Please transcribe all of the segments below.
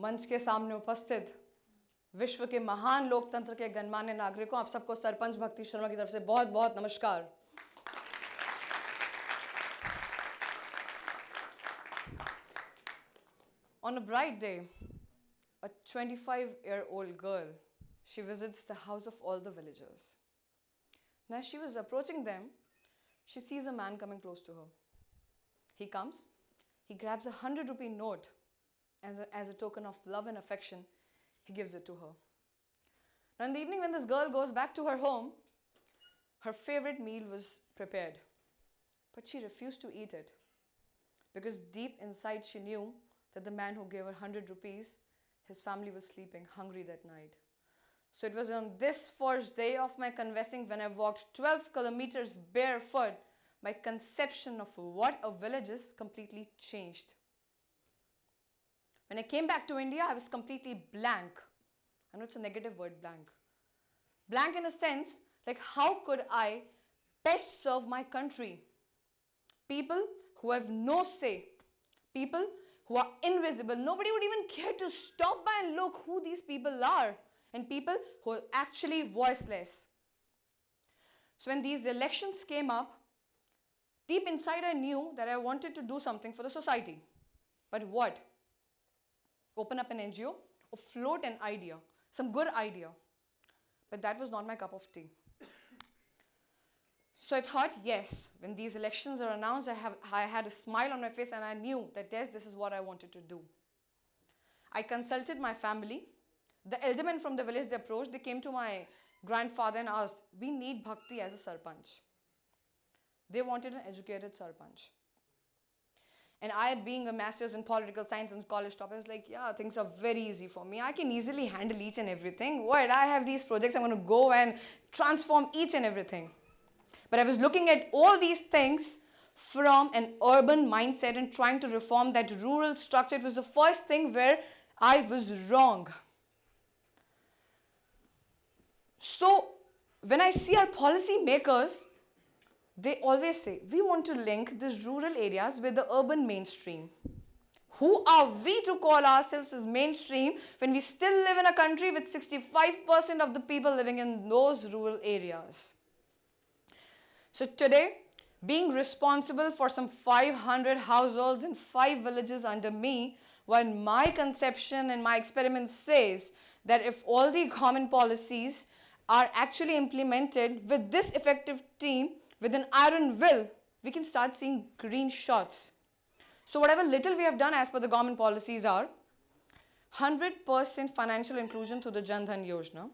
मंच के सामने उपस्थित विश्व के महान लोकतंत्र के गणमान्य नागरिकों, आप सबको सरपंच भक्ति शर्मा की तरफ से बहुत बहुत नमस्कार। On a bright day, a 25-year-old girl, she visits the house of all the villagers. Now, as she was approaching them, she sees a man coming close to her. He comes, he grabs a 100-rupee note, and as a token of love and affection, he gives it to her. Now, in the evening, when this girl goes back to her home, her favorite meal was prepared, but she refused to eat it because deep inside she knew that the man who gave her 100 rupees, his family was sleeping hungry that night. So it was on this first day of my convalescing when I walked 12 kilometers barefoot, my conception of what a village is completely changed. When I came back to India, I was completely blank. I know it's a negative word, blank. Blank in a sense, like how could I best serve my country? People who have no say, people who are invisible. Nobody would even care to stop by and look who these people are, and people who are actually voiceless. So when these elections came up, deep inside I knew that I wanted to do something for the society. But what? Open up an NGO or float an idea, some good idea. But that was not my cup of tea. So I thought, yes, when these elections are announced, I had a smile on my face and I knew that yes, this is what I wanted to do. I consulted my family. The eldermen from the village, they approached, they came to my grandfather and asked, we need Bhakti as a Sarpanch. They wanted an educated Sarpanch. And I, being a master's in political science and college top, I was like, yeah, things are very easy for me. I can easily handle each and everything. What? I have these projects, I'm going to go and transform each and everything. But I was looking at all these things from an urban mindset and trying to reform that rural structure. It was the first thing where I was wrong. So when I see our policy makers, they always say, we want to link the rural areas with the urban mainstream. Who are we to call ourselves as mainstream when we still live in a country with 65% of the people living in those rural areas? So today, being responsible for some 500 households in 5 villages under me, while my conception and my experiment says that if all the common policies are actually implemented with this effective team, with an iron will, we can start seeing green shots. So whatever little we have done as per the government policies are, 100% financial inclusion through the Jan Dhan Yojana,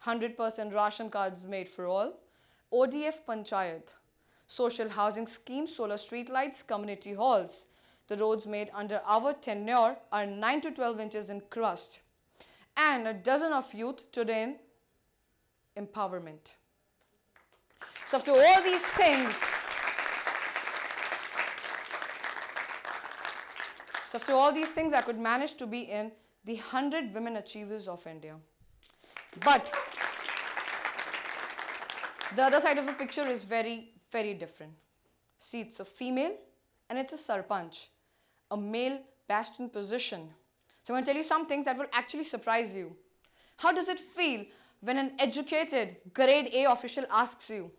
100% ration cards made for all, ODF panchayat, social housing schemes, solar street lights, community halls. The roads made under our tenure are 9 to 12 inches in crust. And a dozen of youth today in empowerment. So after all these things, I could manage to be in the 100 women achievers of India. But the other side of the picture is very, very different. See, it's a female and it's a Sarpanch, a male bastion position. So I'm going to tell you some things that will actually surprise you. How does it feel when an educated grade A official asks you,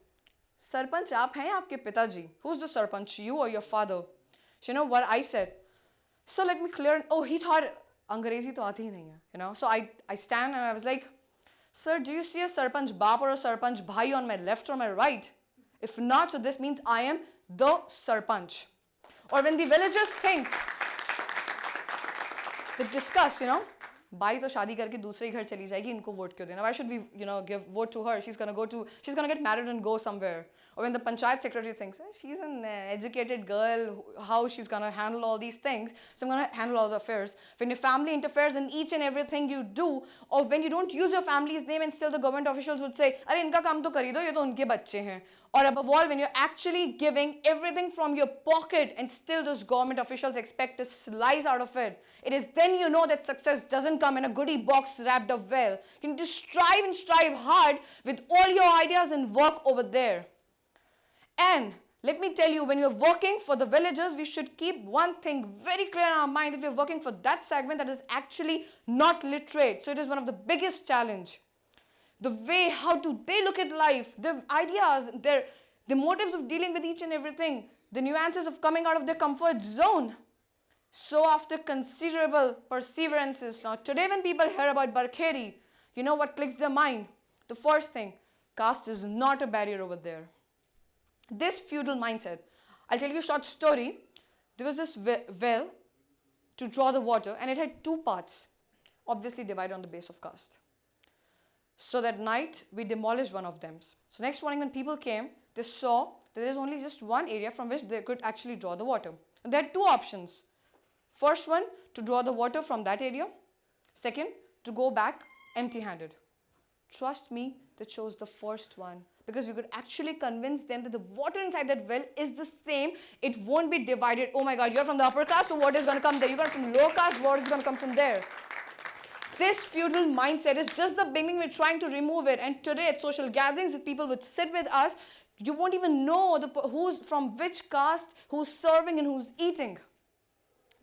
Sarpanch, aap hain aapke pitaji? Who's the Sarpanch, you or your father? So you know what I said? So let me clear. Oh, he thought Angrezi to aati hi nahi hai, you know. So I stand and I was like, sir, do you see a Sarpanch Baap or a Sarpanch Bhai on my left or my right? If not, so this means I am the Sarpanch. Or when the villagers think, they discuss, you know, Bhai to shaadi karke dusre ghar chali jayegi, inko vote kyun dena? Why should we, you know, give vote to her? She's gonna get married and go somewhere. Or when the panchayat secretary thinks, she's an educated girl, how she's gonna handle all these things, so I'm gonna handle all the affairs. When your family interferes in each and everything you do, or when you don't use your family's name and still the government officials would say, "Arey inka kaam to kar hi do, ye to unke bacche hain." Or above all, when you're actually giving everything from your pocket and still those government officials expect a slice out of it, it is then you know that success doesn't come in a goodie box wrapped up well. You need to strive and strive hard with all your ideas and work over there. And Let me tell you, when you're working for the villagers, we should keep one thing very clear in our mind, that we're working for that segment that is actually not literate. So it is one of the biggest challenge. The way, how do they look at life, the ideas, the motives of dealing with each and everything, the nuances of coming out of their comfort zone. So after considerable perseverances, now today when people hear about Barkhedi, you know what clicks their mind? The first thing, caste is not a barrier over there. This feudal mindset. I'll tell you a short story. There was this well to draw the water, and it had two parts, obviously divided on the base of caste. So that night, we demolished one of them. So next morning when people came, they saw that there's only just one area from which they could actually draw the water. And there had two options. First one, to draw the water from that area. Second, to go back empty-handed. Trust me, they chose the first one, because you could actually convince them that the water inside that well is the same. It won't be divided. Oh my God, you're from the upper caste, so water is going to come there. You're from lower caste, water is going to come from there. This feudal mindset is just the beginning. We're trying to remove it. And today at social gatherings, if people would sit with us, you won't even know who's from which caste, who's serving and who's eating.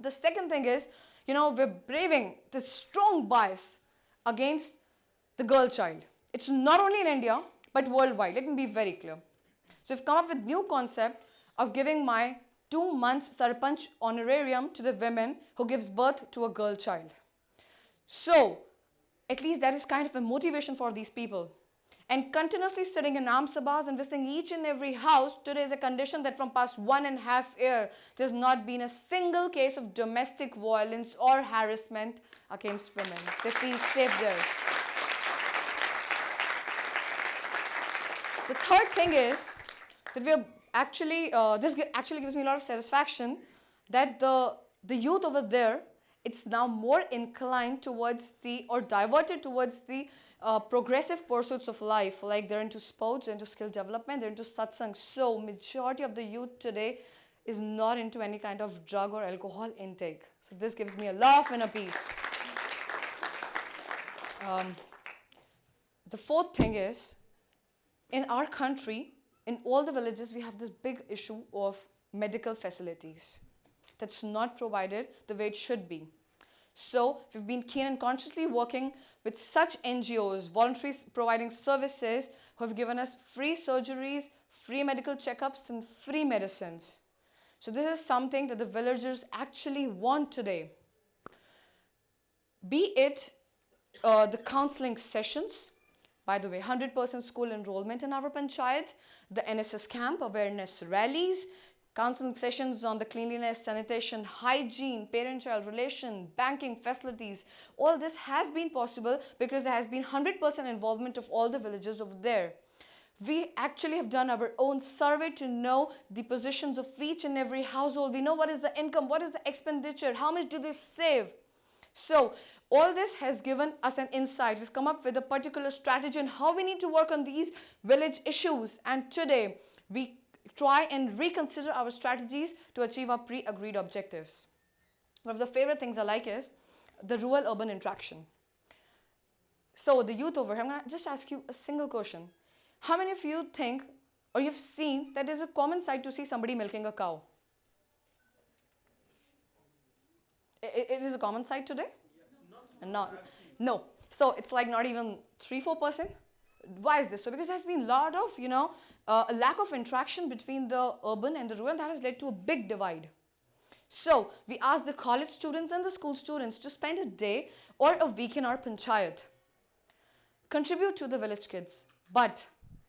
The second thing is, we're braving this strong bias against the girl child. It's not only in India, but worldwide. Let me be very clear. So we've come up with new concept of giving my 2 months Sarpanch honorarium to the women who gives birth to a girl child. So, at least that is kind of a motivation for these people. And continuously sitting in Naam Sabhas and visiting each and every house, today is a condition that from past 1.5 years, there's not been a single case of domestic violence or harassment against women. They feel safe there. The third thing is that we are actually, this actually gives me a lot of satisfaction that the youth over there, it's now more inclined towards or diverted towards the progressive pursuits of life. Like they're into sports, they're into skill development, they're into satsang. So majority of the youth today is not into any kind of drug or alcohol intake. So this gives me a laugh and a peace. The fourth thing is, in our country, in all the villages, we have this big issue of medical facilities that's not provided the way it should be. So we've been keen and consciously working with such NGOs, voluntaries providing services, who have given us free surgeries, free medical checkups, and free medicines. So this is something that the villagers actually want today. Be it the counseling sessions. By the way, 100% school enrollment in our panchayat, the NSS camp, awareness rallies, counseling sessions on the cleanliness, sanitation, hygiene, parent-child relation, banking facilities. All this has been possible because there has been 100% involvement of all the villagers over there. We actually have done our own survey to know the positions of each and every household. We know what is the income, what is the expenditure, how much do they save. So all this has given us an insight. We've come up with a particular strategy on how we need to work on these village issues. And today we try and reconsider our strategies to achieve our pre-agreed objectives. One of the favorite things I like is the rural-urban interaction. So the youth over here, I'm going to just ask you a single question. How many of you think or you've seen that there's a common sight to see somebody milking a cow? It is a common sight today? No. So it's like not even 3-4%. Why is this? So because there's been a lot of, a lack of interaction between the urban and the rural, that has led to a big divide. So we asked the college students and the school students to spend a day or a week in our panchayat. Contribute to the village kids, but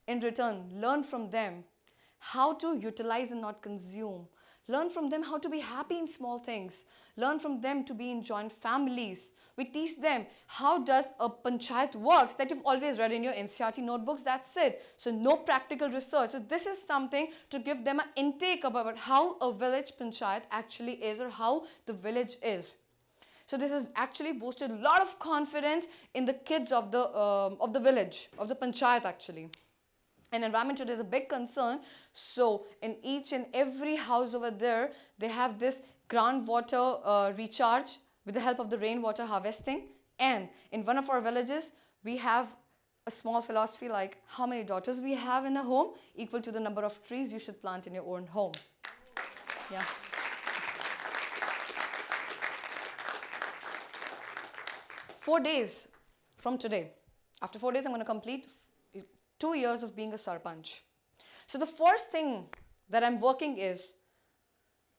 in return, learn from them how to utilize and not consume. Learn from them how to be happy in small things. Learn from them to be in joint families. We teach them how does a panchayat works that you've always read in your NCERT notebooks. That's it. So no practical research. So this is something to give them an intake about how a village panchayat actually is or how the village is. So this has actually boosted a lot of confidence in the kids of the village, of the panchayat actually. And environment today is a big concern. So in each and every house over there, they have this groundwater recharge with the help of the rainwater harvesting. And in one of our villages, we have a small philosophy like how many daughters we have in a home equal to the number of trees you should plant in your own home. Yeah. 4 days from today, after 4 days, I'm going to complete 2 years of being a Sarpanch. So the first thing that I'm working is,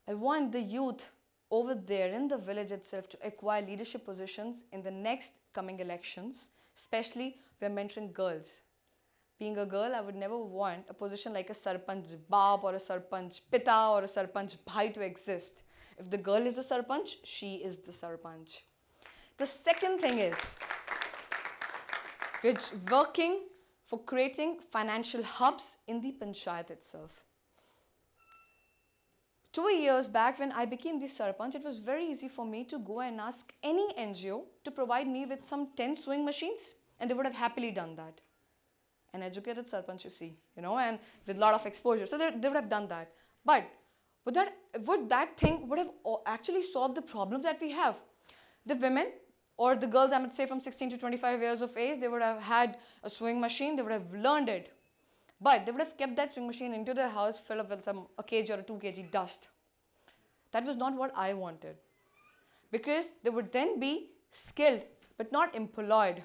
I want the youth over there in the village itself to acquire leadership positions in the next coming elections, especially we're mentoring girls. Being a girl, I would never want a position like a Sarpanch Baap or a Sarpanch Pita or a Sarpanch Bhai to exist. If the girl is the Sarpanch, she is the Sarpanch. The second thing is, we're working for creating financial hubs in the panchayat itself. 2 years back when I became the Sarpanch, it was very easy for me to go and ask any NGO to provide me with some 10 sewing machines, and they would have happily done that. An educated Sarpanch, you see, and with a lot of exposure. So they would have done that. But would that thing would have actually solved the problem that we have? The women or the girls, I would say from 16 to 25 years of age, they would have had a sewing machine, they would have learned it. But they would have kept that sewing machine into their house filled up with a kg or a 2 kg dust. That was not what I wanted. Because they would then be skilled but not employed.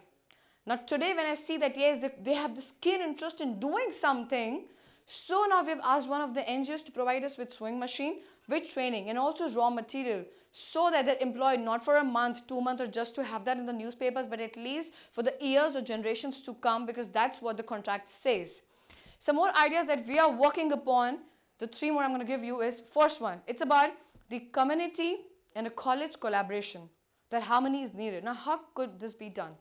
Now today when I see that yes, they have this keen interest in doing something, so now we have asked one of the NGOs to provide us with sewing machine, with training and also raw material, so that they're employed not for a month, 2 months, or just to have that in the newspapers, but at least for the years or generations to come, because that's what the contract says. Some more ideas that we are working upon, the 3 more I'm going to give you is, first one, it's about the community and a college collaboration, that harmony is needed. Now how could this be done?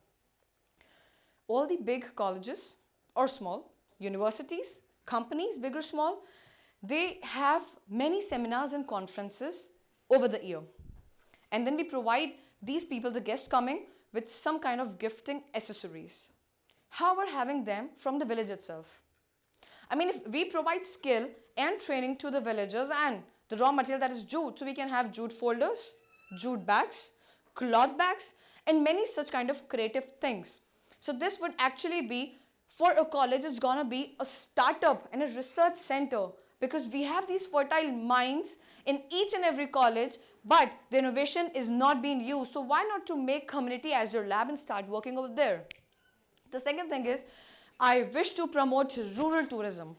All the big colleges or small, universities, companies, big or small, they have many seminars and conferences over the year. And then we provide these people, the guests coming, with some kind of gifting accessories. How about having them from the village itself? I mean, if we provide skill and training to the villagers and the raw material that is jute, so we can have jute folders, jute bags, cloth bags, and many such kind of creative things. So this would actually be, for a college, it's going to be a startup and a research center, because we have these fertile minds in each and every college, but the innovation is not being used. So why not to make community as your lab and start working over there? The second thing is, I wish to promote rural tourism.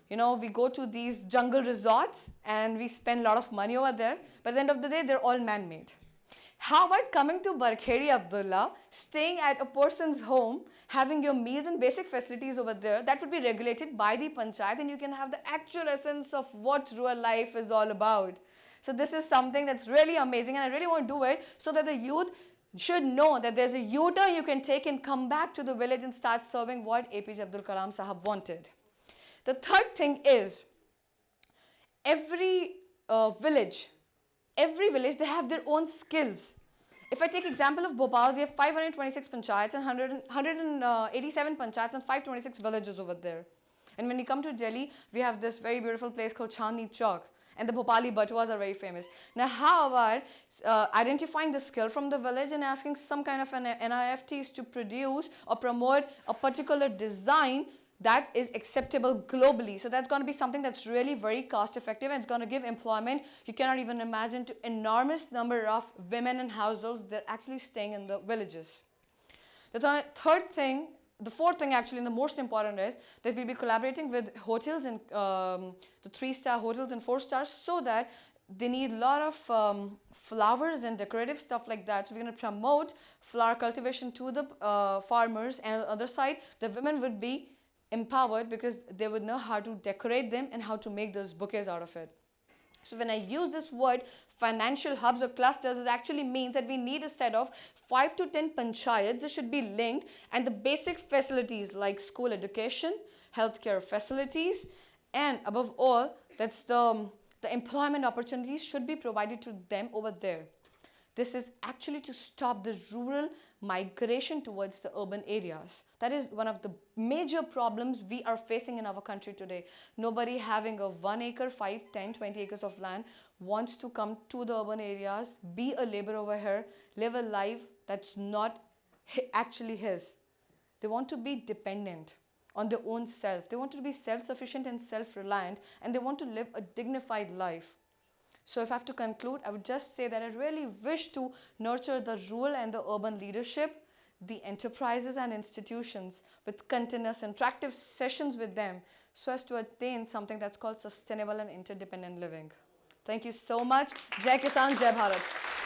We go to these jungle resorts and we spend a lot of money over there, but at the end of the day, they're all man-made. How about coming to Barkhedi Abdulla, staying at a person's home, having your meals and basic facilities over there that would be regulated by the panchayat, and you can have the actual essence of what rural life is all about. So this is something that's really amazing, and I really want to do it so that the youth should know that there's a U-turn you can take and come back to the village and start serving what APJ Abdul Kalam Sahab wanted. The third thing is, every village, they have their own skills. If I take example of Bhopal, we have 526 panchayats and 187 panchayats and 526 villages over there. And when you come to Delhi, we have this very beautiful place called Chandni Chowk, and the Bhopali batuas are very famous. Now how about identifying the skill from the village and asking some kind of an NIFTs to produce or promote a particular design that is acceptable globally. So that's going to be something that's really very cost effective, and it's going to give employment, you cannot even imagine, to enormous number of women and households that are actually staying in the villages. The fourth thing actually, and the most important, is that we'll be collaborating with hotels and the 3-star hotels and 4 stars, so that they need a lot of flowers and decorative stuff like that. So we're going to promote flower cultivation to the farmers, and on the other side, the women would be empowered because they would know how to decorate them and how to make those bouquets out of it. So when I use this word financial hubs or clusters, it actually means that we need a set of 5 to 10 panchayats that should be linked, and the basic facilities like school education, healthcare facilities, and above all, that's the employment opportunities should be provided to them over there. This is actually to stop the rural migration towards the urban areas. That is one of the major problems we are facing in our country today. Nobody having a 1 acre, 5, 10, 20 acres of land wants to come to the urban areas, be a laborer over here, live a life that's not actually his. They want to be dependent on their own self. They want to be self-sufficient and self-reliant, and they want to live a dignified life. So if I have to conclude, I would just say that I really wish to nurture the rural and the urban leadership, the enterprises and institutions, with continuous interactive sessions with them, so as to attain something that's called sustainable and interdependent living. Thank you so much. Jai Kisan, Jai Bharat.